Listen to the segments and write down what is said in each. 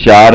4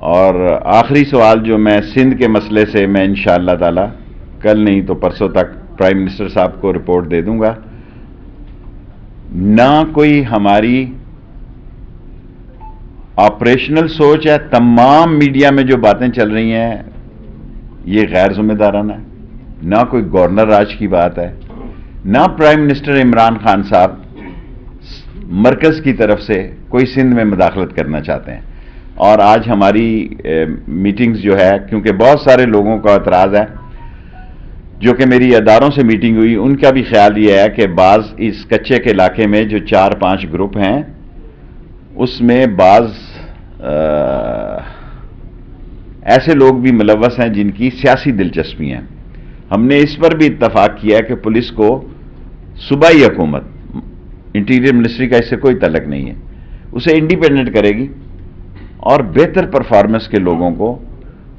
اور آخری سوال جو میں سندھ کے مسئلے سے میں انشاءاللہ تعالی کل نہیں تو پرسوں تک پرائم منسٹر صاحب کو رپورٹ دے دوں گا. نہ کوئی ہماری آپریشنل سوچ ہے. تمام میڈیا میں جو باتیں چل رہی ہیں یہ غیر ذمہ دارانہ ہے. نہ کوئی گورنر راج کی بات ہے, نہ پرائم منسٹر عمران خان صاحب مرکز کی طرف سے کوئی سندھ میں مداخلت کرنا چاہتے ہیں. اور آج ہماری میٹنگز جو ہے, کیونکہ بہت سارے لوگوں کا اعتراض ہے جو کہ میری اداروں سے میٹنگ ہوئی, ان کا بھی خیال یہ ہے کہ بعض اس کچے کے علاقے میں جو 4-5 گروپ ہیں اس میں بعض ایسے لوگ بھی ملوث ہیں جن کی سیاسی دلچسپی ہیں. ہم نے اس پر بھی اتفاق کیا ہے کہ پولیس کو صوبائی حکومت, انٹیریئر منسٹری کا اس سے کوئی تعلق نہیں ہے, اسے انڈیپینڈنٹ کرے گی اور بہتر پرفارمنس کے لوگوں کو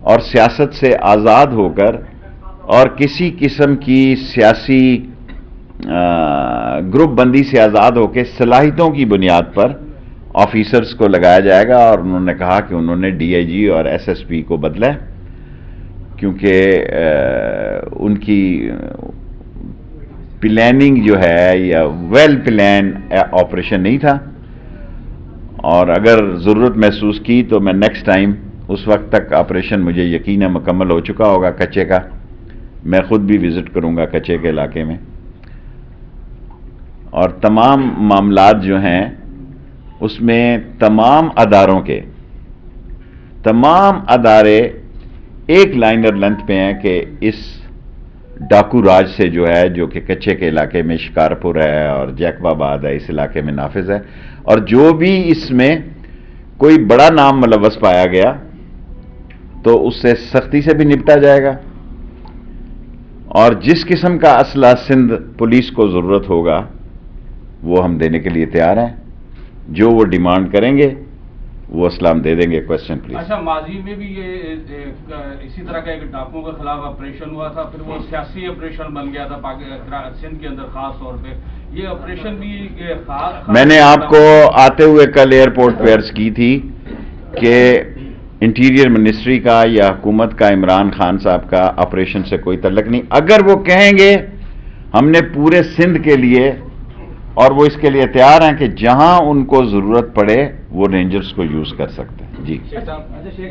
اور سیاست سے آزاد ہو کر اور کسی قسم کی سیاسی گروپ بندی سے آزاد ہو کے صلاحیتوں کی بنیاد پر آفیسرز کو لگایا جائے گا. اور انہوں نے کہا کہ انہوں نے ڈی آئی جی اور ایس ایس پی کو بدلا ہے کیونکہ ان کی پلاننگ جو ہے یا ویل پلان آپریشن نہیں تھا, اور اگر ضرورت محسوس کی تو میں نیکسٹ ٹائم, اس وقت تک آپریشن مجھے یقین ہے مکمل ہو چکا ہوگا کچے کا, میں خود بھی وزٹ کروں گا کچے کے علاقے میں. اور تمام معاملات جو ہیں اس میں تمام اداروں کے تمام ادارے ایک لائنر لینتھ پہ ہیں کہ اس ڈاکو راج سے جو ہے, جو کہ کچے کے علاقے میں شکارپور ہے اور جیکب آباد ہے, اس علاقے میں نافذ ہے. اور جو بھی اس میں کوئی بڑا نام ملوث پایا گیا تو اس سے سختی سے بھی نپٹا جائے گا. اور جس قسم کا اسلحہ سندھ پولیس کو ضرورت ہوگا وہ ہم دینے کے لیے تیار ہیں. جو وہ ڈیمانڈ کریں گے وہ اسلام دے دیں گے. Question please. اچھا, ماضی میں بھی یہ اسی طرح کا ایک ڈاکوؤں کے خلاف آپریشن ہوا تھا, پھر وہ سیاسی آپریشن بن گیا تھا سندھ کے اندر خاص طور پہ. یہ آپریشن بھی میں نے آپ کو آتے ہوئے کل ایئرپورٹ پہ عرض کی تھی کہ انٹیریئر منسٹری کا یا حکومت کا عمران خان صاحب کا آپریشن سے کوئی تعلق نہیں. اگر وہ کہیں گے ہم نے پورے سندھ کے لیے, اور وہ اس کے لیے تیار ہیں کہ جہاں ان کو ضرورت پڑے وہ رینجرز کو یوز کر سکتے ہیں. جی شیخ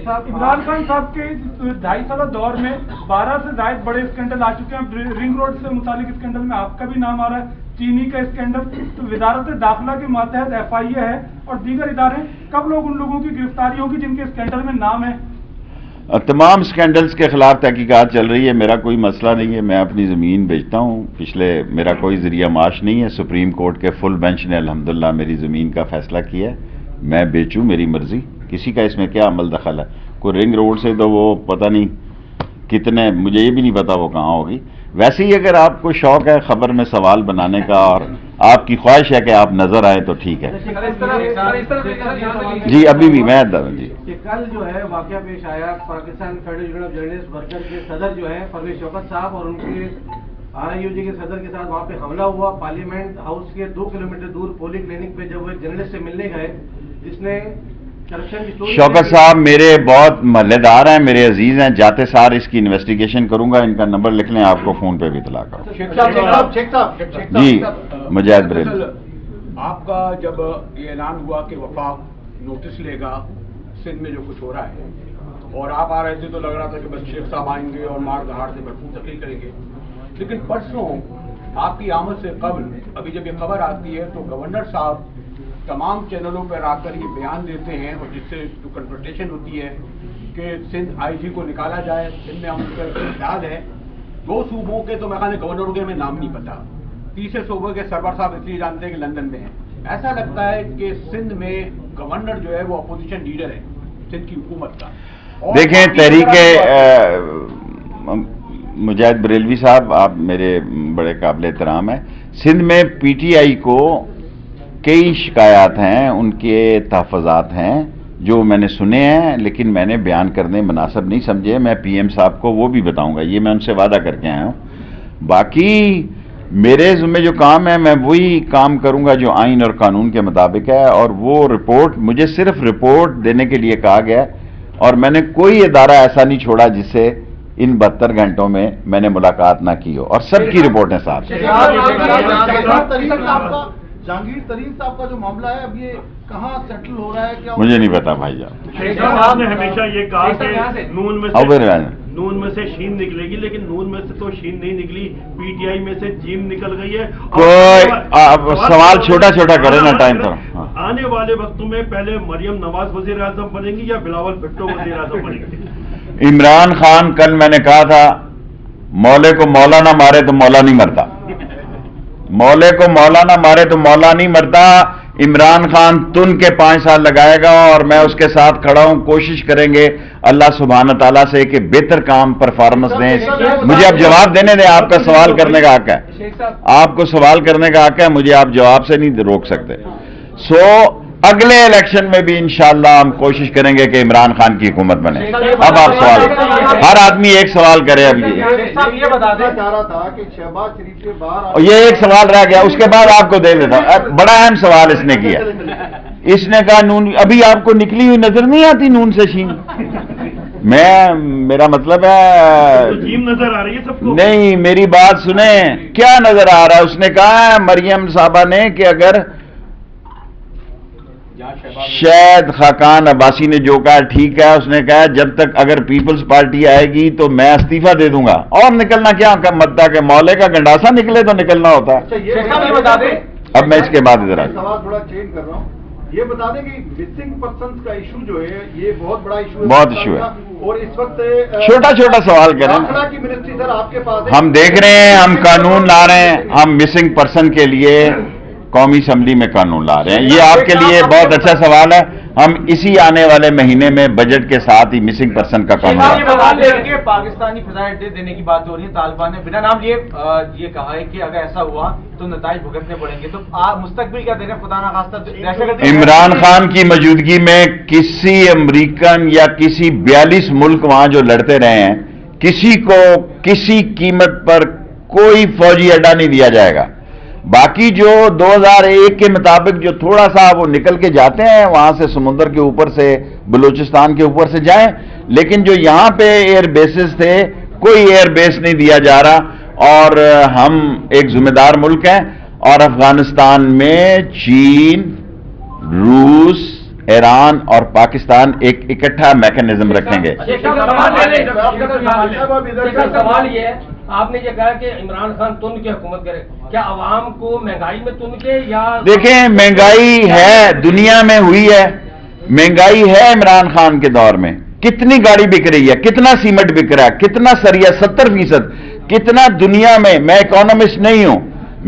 صاحب, عمران خان صاحب کے 2.5 سالہ دور میں 12 سے زائد بڑے اسکینڈل آ چکے ہیں. رنگ روڈ سے متعلق اسکینڈل میں آپ کا بھی نام آ رہا ہے, چینی کا اسکینڈل, تو وزارت داخلہ کے ماتحت ایف آئی اے ہے اور دیگر ادارے, کب لوگ ان لوگوں کی گرفتاری ہوگی جن کے اسکینڈل میں نام ہے؟ تمام اسکینڈلز کے خلاف تحقیقات چل رہی ہے. میرا کوئی مسئلہ نہیں ہے, میں اپنی زمین بیچتا ہوں. میرا کوئی ذریعہ معاش نہیں ہے. سپریم کورٹ کے فل بینچ نے الحمدللہ میری زمین کا فیصلہ کیا ہے, میں بیچوں, میری مرضی. کسی کا اس میں کیا عمل دخل ہے؟ کوئی رنگ روڈ سے تو وہ پتہ نہیں کتنے, مجھے یہ بھی نہیں پتا وہ کہاں ہوگی. ویسے ہی اگر آپ کو شوق ہے خبر میں سوال بنانے کا اور آپ کی خواہش ہے کہ آپ نظر آئے تو ٹھیک ہے. جی ابھی بھی میں جی کل جو ہے واقعہ پیش آیا, Pakistan federal union of journalist worker کے صدر جو ہے پرویز شوکت صاحب اور ان کے آر آئی یو جی کے صدر کے ساتھ وہاں پہ حملہ ہوا. پارلیمنٹ ہاؤس کے 2 کلومیٹر دور پولی کلینک پہ جب وہ ایک جرنلسٹ سے ملنے گئے جس نے شوکت صاحب میرے بہت محلے دار ہیں, میرے عزیز ہیں, جاتے سار اس کی انویسٹیگیشن کروں گا. ان کا نمبر لکھ لیں, آپ کو فون پہ بھی اطلاع کروں. جی مجاہد بریلوی, آپ کا جب یہ اعلان ہوا کہ وفاق نوٹس لے گا سندھ میں جو کچھ ہو رہا ہے, اور آپ آ رہے تھے تو لگ رہا تھا کہ بس شیخ صاحب آئیں گے اور مار دہاڑ سے بھرپور تقریر کریں گے, لیکن پرسوں آپ کی آمد سے قبل ابھی جب یہ خبر آتی ہے تو گورنر صاحب تمام چینلوں پر آ کر یہ بیان دیتے ہیں, اور جس سے جو کنفرنٹیشن ہوتی ہے کہ سندھ آئی جی کو نکالا جائے. سندھ میں ہم کا خیال ہے 2 صوبوں کے تو میں خیال گورنروں کے ہمیں نام نہیں پتا, تیسرے صوبے کے سرور صاحب اس لیے جانتے ہیں کہ لندن میں ہیں. ایسا لگتا ہے کہ سندھ میں گورنر جو ہے وہ اپوزیشن لیڈر ہے سندھ کی حکومت کا. دیکھیں تحریک مجاہد بریلوی صاحب, آپ میرے بڑے قابل احترام ہیں. سندھ میں پی ٹی آئی کو کئی شکایات ہیں, ان کے تحفظات ہیں جو میں نے سنے ہیں, لیکن میں نے بیان کرنے مناسب نہیں سمجھے. میں پی ایم صاحب کو وہ بھی بتاؤں گا, یہ میں ان سے وعدہ کر کے آیا ہوں. باقی میرے ذمہ جو کام ہے میں وہی کام کروں گا جو آئین اور قانون کے مطابق ہے, اور وہ رپورٹ مجھے صرف رپورٹ دینے کے لیے کہا گیا. اور میں نے کوئی ادارہ ایسا نہیں چھوڑا جس سے ان 72 گھنٹوں میں میں نے ملاقات نہ کی ہو، اور سب کی رپورٹیں ساتھ ہیں۔ جہانگیر ترین صاحب کا جو معاملہ ہے اب یہ کہاں سیٹل ہو رہا ہے؟ کیا مجھے نہیں پتا بھائی جان۔ شیخ صاحب نے ہمیشہ یہ کہا کہ نون میں سے شین نکلے گی، لیکن نون میں سے تو شین نہیں نکلی، پی ٹی آئی میں سے جیم نکل گئی ہے۔ کوئی سوال چھوٹا چھوٹا کرے نا، ٹائم تو آنے والے وقتوں میں پہلے مریم نواز وزیر اعظم بنے گی یا بلاول بھٹو وزیر اعظم بنے گی؟ عمران خان، کل میں نے کہا تھا مولے کو مولا نہ مارے تو مولا نہیں مرتا، مولے کو مولا نہ مارے تو مولا نہیں مرتا۔ عمران خان تن کے 5 سال لگائے گا اور میں اس کے ساتھ کھڑا ہوں، کوشش کریں گے اللہ سبحانہ تعالیٰ سے کہ بہتر کام پرفارمنس دیں۔ مجھے اب جواب دینے دیں، آپ کا سوال کرنے کا حق ہے، آپ کو سوال کرنے کا حق ہے، مجھے آپ جواب سے نہیں روک سکتے۔ اگلے الیکشن میں بھی انشاءاللہ ہم کوشش کریں گے کہ عمران خان کی حکومت بنے۔ اب آپ سوال، ہر آدمی ایک سوال کرے۔ اب یہ بتانا چاہ رہا تھا کہ شہباز شریف کے باہر یہ ایک سوال رہ گیا، اس کے بعد آپ کو دے دیتا ہوں۔ بڑا اہم سوال اس نے کیا، اس نے کہا نون، ابھی آپ کو نکلی ہوئی نظر نہیں آتی نون سے شین؟ میرا مطلب ہے جیم نظر آ رہی ہے سب کو؟ نہیں، میری بات سنیں، کیا نظر آ رہا ہے؟ اس نے کہا مریم صاحبہ نے کہ اگر شاید خاقان عباسی نے جو کہا ٹھیک ہے، اس نے کہا جب تک اگر پیپلز پارٹی آئے گی تو میں استعفیٰ دے دوں گا، اور نکلنا کیا مدتا کہ مولے کا گنڈاسا نکلے تو نکلنا ہوتا ہے۔ اب میں اس کے بعد ادھر سوال تھوڑا چینج کر رہا ہوں، یہ بتا دیں کہ مسنگ پرسنز کا ایشو جو ہے یہ بہت بڑا ایشو ہے، بہت ایشو ہے، اور اس وقت چھوٹا چھوٹا سوال کریں۔ داخلہ کی منسٹری سر آپ کے پاس ہے، ہم دیکھ رہے ہیں، ہم قانون لا رہے ہیں، ہم مسنگ پرسن کے لیے قومی اسمبلی میں قانون لا رہے ہیں۔ یہ آپ کے لیے بہت اچھا سوال ہے، ہم اسی آنے والے مہینے میں بجٹ کے ساتھ ہی مسنگ پرسن کا قانون لا رہے ہیں۔ پاکستانی فضائی اڈے دینے کی بات ہو رہی ہے، طالبان نے بنا نام لیے یہ کہا ہے کہ اگر ایسا ہوا تو نتائج بھگتنے پڑیں گے، تو آپ مستقبل کیا دیکھ رہے ہیں؟ خدا نہ خواستہ عمران خان کی موجودگی میں کسی امریکن یا کسی 42 ملک وہاں جو لڑتے رہے ہیں، کسی کو کسی قیمت پر کوئی فوجی اڈا نہیں دیا جائے گا۔ باقی جو 2001 کے مطابق جو تھوڑا سا وہ نکل کے جاتے ہیں وہاں سے، سمندر کے اوپر سے، بلوچستان کے اوپر سے جائیں، لیکن جو یہاں پہ ایئر بیسز تھے کوئی ایئر بیس نہیں دیا جا رہا، اور ہم ایک ذمہ دار ملک ہیں، اور افغانستان میں چین، روس، ایران اور پاکستان ایک اکٹھا میکنزم رکھیں گے۔ سوال یہ ہے، آپ نے یہ کہا کہ عمران خان تن کی حکومت کرے، کیا عوام کو مہنگائی میں تن کے یا؟ دیکھیں، مہنگائی ہے، دنیا میں ہوئی ہے، مہنگائی ہے عمران خان کے دور میں۔ کتنی گاڑی بک رہی ہے، کتنا سیمنٹ بک رہا ہے، کتنا سریا، 70%، کتنا دنیا میں۔ میں اکانومسٹ نہیں ہوں،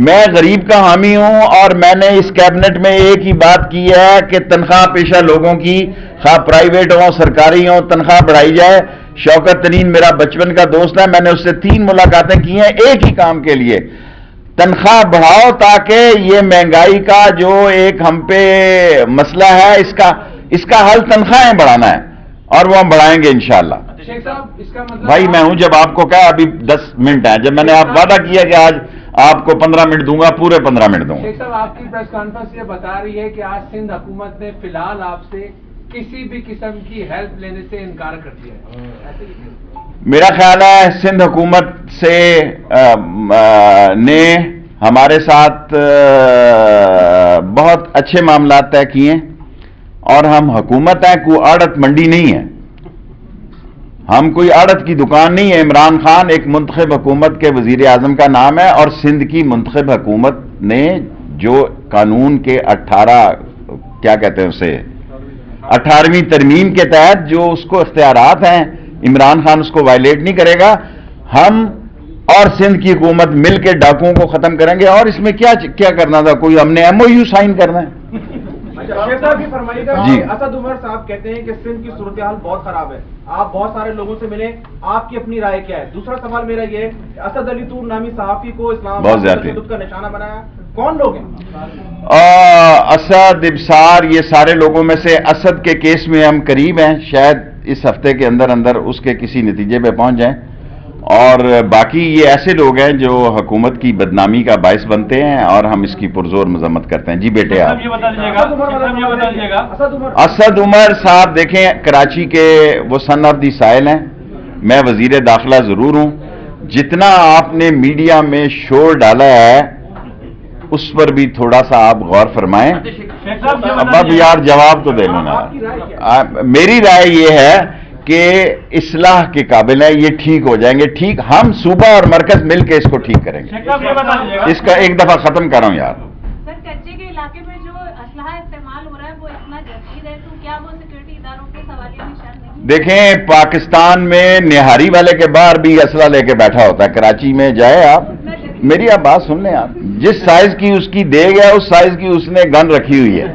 میں غریب کا حامی ہوں، اور میں نے اس کیبنٹ میں ایک ہی بات کی ہے کہ تنخواہ پیشہ لوگوں کی، خواہ پرائیویٹ ہوں سرکاری ہوں، تنخواہ بڑھائی جائے۔ شوکت ترین میرا بچپن کا دوست ہے، میں نے اس سے 3 ملاقاتیں کی ہیں ایک ہی کام کے لیے، تنخواہ بڑھاؤ تاکہ یہ مہنگائی کا جو ایک ہم پہ مسئلہ ہے اس کا حل تنخواہیں بڑھانا ہے، اور وہ ہم بڑھائیں گے انشاءاللہ۔ شیخ صاحب، اس کا مطلب بھائی میں ہوں، جب آپ کو کہا ابھی 10 منٹ ہیں، جب میں نے آپ وعدہ کیا کہ آج آپ کو 15 منٹ دوں گا، پورے 15 منٹ دوں گا۔ شیخ صاحب، آپ کی پریس کانفرنس یہ بتا رہی ہے کہ آج سندھ حکومت نے فی الحال آپ سے کسی بھی قسم کی ہیلپ لینے سے انکار کر دیا ہے۔ میرا خیال ہے سندھ حکومت سے نے ہمارے ساتھ بہت اچھے معاملات طے کیے، اور ہم حکومت ہیں، کوئی آڑت منڈی نہیں ہے، ہم کوئی آڑت کی دکان نہیں ہے۔ عمران خان ایک منتخب حکومت کے وزیر اعظم کا نام ہے، اور سندھ کی منتخب حکومت نے جو قانون کے 18ویں ترمیم کے تحت جو اس کو اختیارات ہیں، عمران خان اس کو وائلیٹ نہیں کرے گا۔ ہم اور سندھ کی حکومت مل کے ڈاکوؤں کو ختم کریں گے، اور اس میں کیا کرنا تھا؟ کوئی ہم نے MOU سائن کرنا ہے؟ شیخ صاحب یہ فرمائیے گا، جی۔ اسد عمر صاحب کہتے ہیں کہ سندھ کی صورتحال بہت خراب ہے، آپ بہت سارے لوگوں سے ملے، آپ کی اپنی رائے کیا ہے؟ دوسرا سوال میرا یہ ہے، اسد علی طور نامی صحافی کو اسلام آباد میں تشدد کا نشانہ بنایا، کون لوگ ہیں؟ اسد، ابصار، یہ سارے لوگوں میں سے اسد کے کیس میں ہم قریب ہیں، شاید اس ہفتے کے اندر اس کے کسی نتیجے پہ پہنچ جائیں۔ اور باقی یہ ایسے لوگ ہیں جو حکومت کی بدنامی کا باعث بنتے ہیں اور ہم اس کی پرزور مذمت کرتے ہیں. جی بیٹے آپ اسد عمر صاحب دیکھیں کراچی کے وہ سن آف دی سائل ہیں. میں وزیر داخلہ ضرور ہوں. جتنا آپ نے میڈیا میں شور ڈالا ہے اس پر بھی تھوڑا سا آپ غور فرمائیں. اب یار جواب تو دے لوں گا. میری رائے یہ ہے کہ اصلاح کے قابل ہے, یہ ٹھیک ہو جائیں گے. ٹھیک ہم صوبہ اور مرکز مل کے اس کو ٹھیک کریں گے. اس کا ایک دفعہ ختم کر رہا ہوں یار. سر کچے کے علاقے میں جو اسلحہ استعمال ہو رہا ہے وہ اتنا جدید ہے تو کیا وہ سیکورٹی اداروں کے سوالیہ نشان نہیں؟ دیکھیں پاکستان میں نہاری والے کے باہر بھی اسلحہ لے کے بیٹھا ہوتا ہے. کراچی میں جائے آپ, میری آپ بات سن لیں. آپ جس سائز کی اس کی دے گیا اس سائز کی اس نے گن رکھی ہوئی ہے.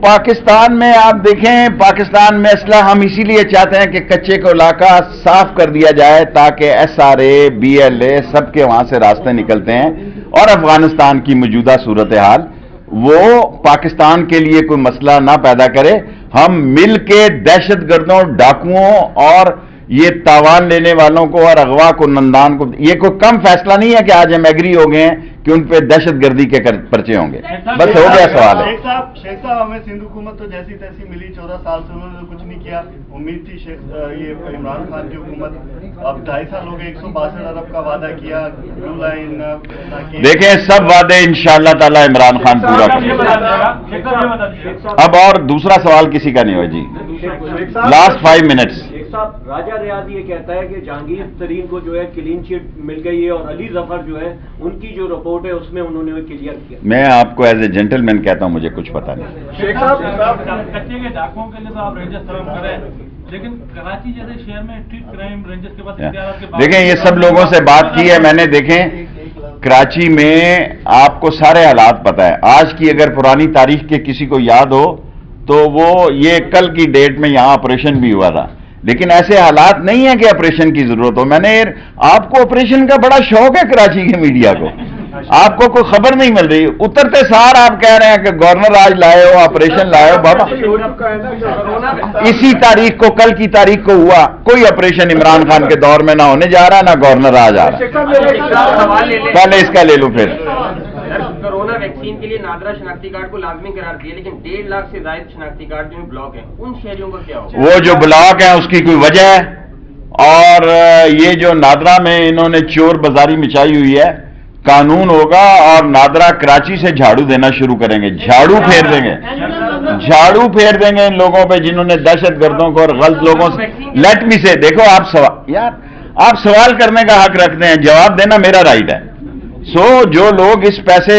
پاکستان میں آپ دیکھیں پاکستان میں اسلحہ ہم اسی لیے چاہتے ہیں کہ کچے کو علاقہ صاف کر دیا جائے تاکہ S R A B L A سب کے وہاں سے راستے نکلتے ہیں. اور افغانستان کی موجودہ صورتحال وہ پاکستان کے لیے کوئی مسئلہ نہ پیدا کرے. ہم مل کے دہشت گردوں ڈاکوؤں اور یہ تاوان لینے والوں کو اور اغوا کو نندان کو, یہ کوئی کم فیصلہ نہیں ہے کہ آج ہم ایگری ہو گئے ہیں کہ ان پہ دہشت گردی کے پرچے ہوں گے. بس ہو گیا سوال ہے. شیخ صاحب ہمیں سندھ حکومت تو جیسی تیسی ملی, 14 سال سے انہوں نے کچھ نہیں کیا. امید تھی یہ عمران خان کی حکومت, اب 2.5 سال ہو گئے, 162 ارب کا وعدہ کیا, بلو لائن. دیکھیں سب وعدے انشاءاللہ تعالی عمران خان پورا کریں گے. اب اور دوسرا سوال کسی کا نہیں ہوا. جی لاسٹ 5 منٹس. صاحب راجہ ریاض یہ کہتا ہے کہ جہانگیر ترین کو جو ہے کلین چٹ مل گئی ہے اور علی ظفر جو ہے ان کی جو رپورٹ ہے اس میں انہوں نے کلیئر کیا. میں آپ کو ایز اے جینٹل مین کہتا ہوں مجھے کچھ پتا نہیں. شیخ صاحب کچے کے ڈاکوؤں کے لیے تو آپ رینجرز فراہم کریں, لیکن کراچی جیسے شہر میں اسٹریٹ کرائم رینجرز کے پاس اختیارات کے بعد دیکھیں یہ سب لوگوں سے بات کی ہے میں نے. دیکھیں کراچی میں آپ کو سارے حالات پتا ہے. آج کی اگر پرانی تاریخ کے کسی کو یاد ہو تو وہ یہ کل کی ڈیٹ میں یہاں آپریشن بھی ہوا تھا, لیکن ایسے حالات نہیں ہیں کہ آپریشن کی ضرورت ہو. میں نے آپ کو آپریشن کا بڑا شوق ہے کراچی کے میڈیا کو, آپ کو کوئی خبر نہیں مل رہی. اترتے سار آپ کہہ رہے ہیں کہ گورنر راج لائے ہو, آپریشن لائے ہو. بابا اسی تاریخ کو, کل کی تاریخ کو ہوا. کوئی آپریشن عمران خان کے دور میں نہ ہونے جا رہا, نہ گورنر راج آ رہا. پہلے اس کا لے لوں پھر. کورونا ویکسین کے لیے نادرا شناختی کارڈ کو لازمی قرار دیا, لیکن 1.5 لاکھ سے زائد شناختی کارڈ جو بلاک ہیں ان شہریوں کا کیا ہوگا؟ وہ جو بلاک ہیں اس کی کوئی وجہ ہے, اور یہ جو نادرا میں انہوں نے چور بازاری مچائی ہوئی ہے, قانون ہوگا اور نادرا کراچی سے جھاڑو دینا شروع کریں گے. جھاڑو پھیر دیں گے, جھاڑو پھیر دیں گے ان لوگوں پہ جنہوں نے دہشت گردوں کو اور غلط لوگوں سے. لیٹ می سے دیکھو آپ سوال یار آپ سوال کرنے کا حق رکھتے ہیں, جواب دینا میرا رائٹ ہے. جو لوگ اس پیسے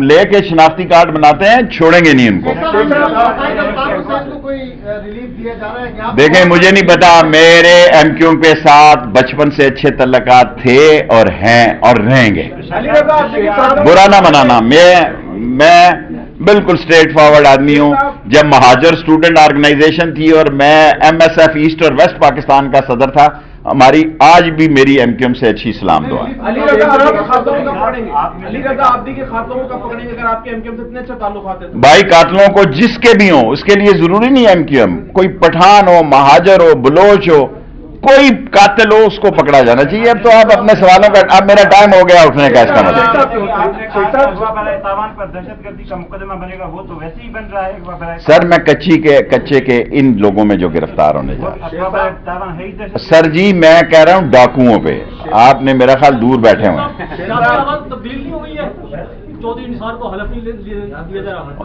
لے کے شناختی کارڈ بناتے ہیں چھوڑیں گے نہیں ان کو. دیکھیں مجھے نہیں پتا, میرے ایم کیو کے ساتھ بچپن سے اچھے تعلقات تھے اور ہیں اور رہیں گے. برا نہ منانا, میں بالکل اسٹریٹ فارورڈ آدمی ہوں. جب مہاجر اسٹوڈنٹ آرگنائزیشن تھی اور میں ایم ایس ایف ایسٹ اور ویسٹ پاکستان کا صدر تھا, ہماری آج بھی میری ایم کیو ایم سے اچھی سلام دعا. علی رضا عابدی کے قاتلوں کو کب پکڑیں گے اگر آپ کے ایم کیو ایم سے اتنے اچھے تعلقات ہیں؟ بھائی قاتلوں کو جس کے بھی ہوں, اس کے لیے ضروری نہیں ایم کیو ایم, کوئی پٹھان ہو, مہاجر ہو, بلوچ ہو, کوئی قاتل ہو اس کو پکڑا جانا چاہیے. اب تو آپ اپنے سوالوں کا, اب میرا ٹائم ہو گیا اٹھنے کا. اس کا مطلب تاوان پر دہشت گردی کا مقدمہ بنے گا وہ تو ویسے ہی بن رہا ہے. سر میں کچے کے ان لوگوں میں جو گرفتار ہونے جا رہے ہیں سر جی, میں کہہ رہا ہوں ڈاکوؤں پہ. آپ نے میرا خیال دور بیٹھے ہوئے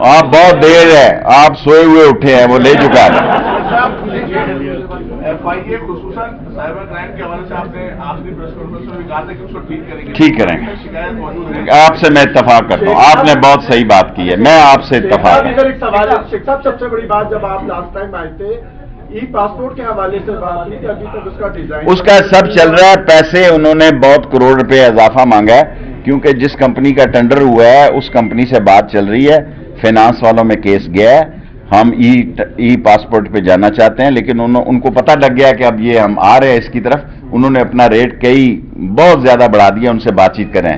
آپ بہت دیر ہے, آپ سوئے ہوئے اٹھے ہیں, وہ لے چکا ہے. ٹھیک کریں گے, آپ سے میں اتفاق کرتا ہوں. آپ نے بہت صحیح بات کی ہے, میں آپ سے اتفاق کرتا ہوں. سب سے بڑی بات جب آپ لاسٹ ٹائم آئے تھے ای پاسپورٹ کے حوالے سے بات کی تھی, ابھی تک اس کا ڈیزائن اس کا سب چل رہا ہے. پیسے انہوں نے بہت کروڑ روپے اضافہ مانگا ہے کیونکہ جس کمپنی کا ٹینڈر ہوا ہے اس کمپنی سے بات چل رہی ہے, فائنانس والوں میں کیس گیا ہے. ہم ای پاسپورٹ پہ جانا چاہتے ہیں, لیکن ان کو پتہ لگ گیا کہ اب یہ ہم آ رہے ہیں اس کی طرف. انہوں نے اپنا ریٹ بہت زیادہ بڑھا دیا, ان سے بات چیت کریں.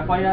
FIA